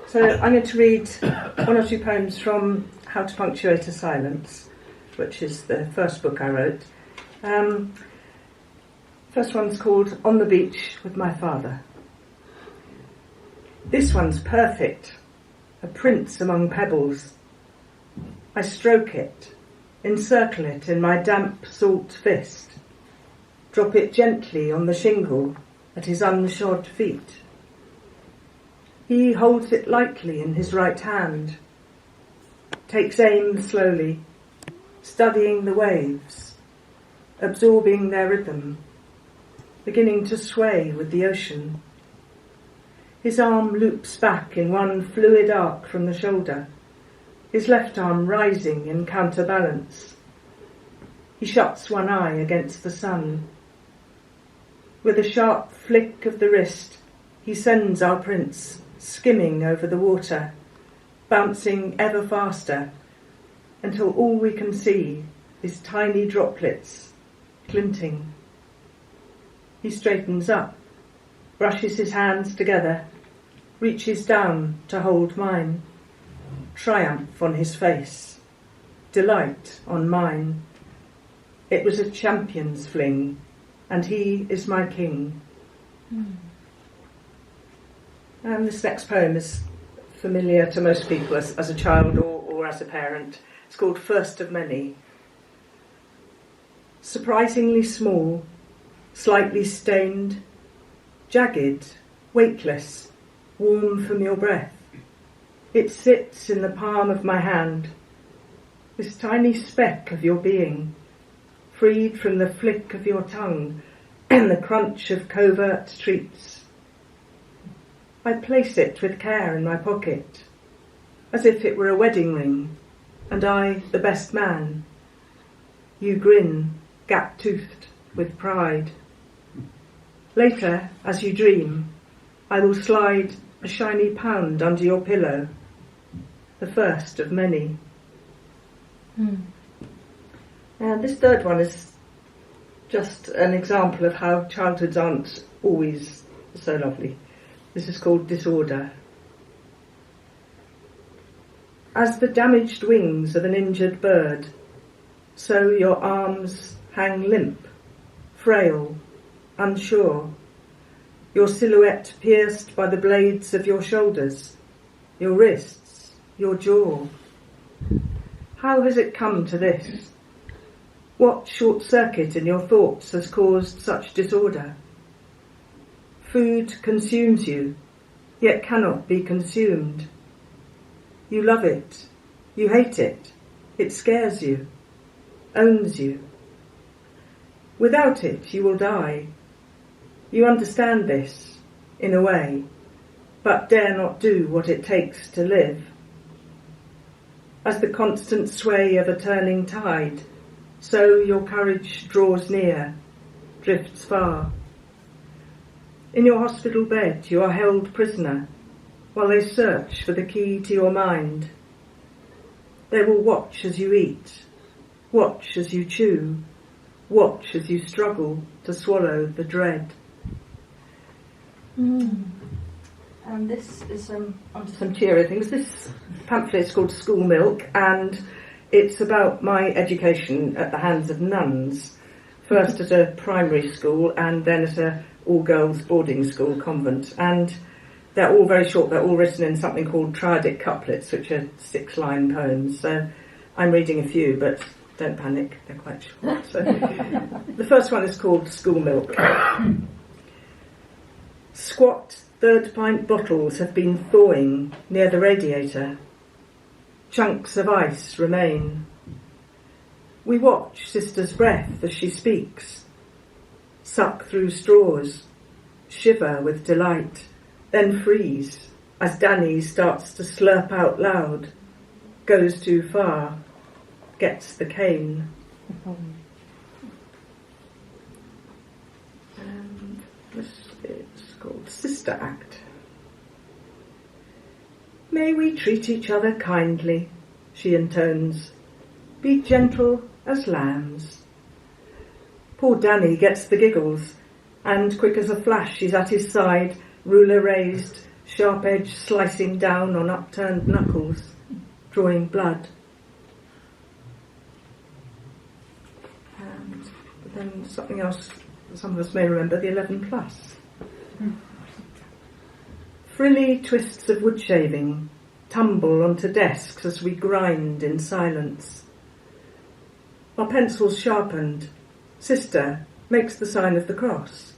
So I'm going to read one or two poems from How to Punctuate a Silence, which is the first book I wrote. First one's called On the Beach with My Father. This one's perfect, a prince among pebbles. I stroke it, encircle it in my damp salt fist, drop it gently on the shingle at his unshod feet. He holds it lightly in his right hand, takes aim slowly, studying the waves, absorbing their rhythm, beginning to sway with the ocean. His arm loops back in one fluid arc from the shoulder, his left arm rising in counterbalance. He shuts one eye against the sun. With a sharp flick of the wrist, he sends our prince skimming over the water, bouncing ever faster, until all we can see is tiny droplets glinting. He straightens up, brushes his hands together, reaches down to hold mine. Triumph on his face, delight on mine. It was a champion's fling, and he is my king. And this next poem is familiar to most people as a child or as a parent. It's called First of Many. Surprisingly small, slightly stained, jagged, weightless, warm from your breath. It sits in the palm of my hand, this tiny speck of your being, freed from the flick of your tongue and the crunch of covert treats. I place it with care in my pocket, as if it were a wedding ring, and I the best man. You grin, gap-toothed with pride. Later, as you dream, I will slide a shiny pound under your pillow, the first of many. This third one is just an example of how childhoods aren't always so lovely. This is called Disorder. As the damaged wings of an injured bird, so your arms hang limp, frail, unsure, your silhouette pierced by the blades of your shoulders, your wrists, your jaw. How has it come to this? What short circuit in your thoughts has caused such disorder? Food consumes you, yet cannot be consumed. You love it, you hate it, it scares you, owns you. Without it, you will die. You understand this, in a way, but dare not do what it takes to live. As the constant sway of a turning tide, so your courage draws near, drifts far. In your hospital bed, you are held prisoner, while they search for the key to your mind. They will watch as you eat, watch as you chew, watch as you struggle to swallow the dread. And this is onto some cheery things. This pamphlet is called School Milk, and it's about my education at the hands of nuns, first at a primary school and then at a all-girls boarding school convent. And they're all very short. They're all written in something called triadic couplets, which are 6-line poems. So I'm reading a few, but don't panic, they're quite short. So the first one is called School Milk. Squat third-pint bottles have been thawing near the radiator. Chunks of ice remain. We watch Sister's breath as she speaks, suck through straws, shiver with delight, then freeze as Danny starts to slurp out loud, goes too far, gets the cane. And this is called Sister Act. May we treat each other kindly, she intones. Be gentle as lambs. Poor Danny gets the giggles, and quick as a flash she's at his side, ruler raised, sharp edge slicing down on upturned knuckles, drawing blood. And then something else some of us may remember, the 11 plus. Frilly twists of wood shaving tumble onto desks as we grind in silence. Our pencils sharpened, Sister makes the sign of the cross,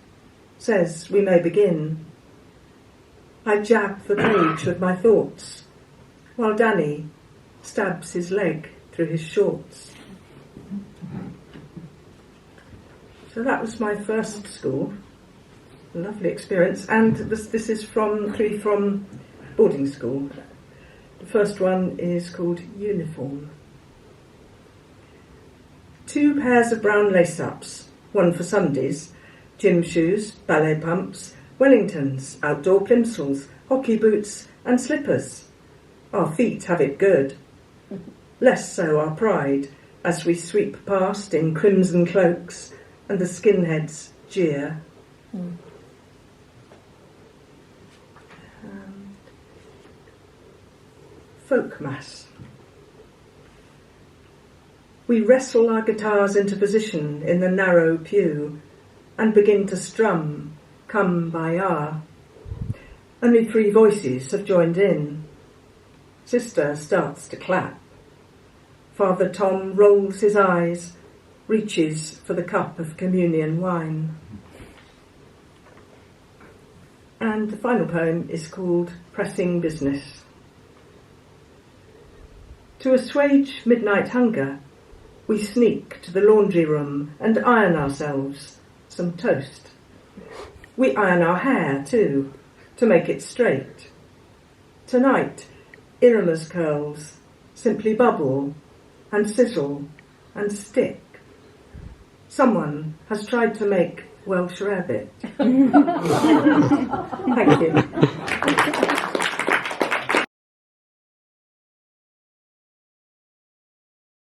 says we may begin. I jab the page with my thoughts, while Danny stabs his leg through his shorts. So that was my first school. A lovely experience. And this is from boarding school. The first one is called Uniform. 2 pairs of brown lace-ups, one for Sundays, gym shoes, ballet pumps, Wellingtons, outdoor plimsolls, hockey boots and slippers. Our feet have it good. Less so our pride, as we sweep past in crimson cloaks and the skinheads jeer. Folk Mass. We wrestle our guitars into position in the narrow pew and begin to strum, Come by our. Only 3 voices have joined in. Sister starts to clap. Father Tom rolls his eyes, reaches for the cup of communion wine. And the final poem is called Pressing Business. To assuage midnight hunger, we sneak to the laundry room and iron ourselves some toast. We iron our hair, too, to make it straight. Tonight, Irma's curls simply bubble and sizzle and stick. Someone has tried to make Welsh rarebit. Thank you.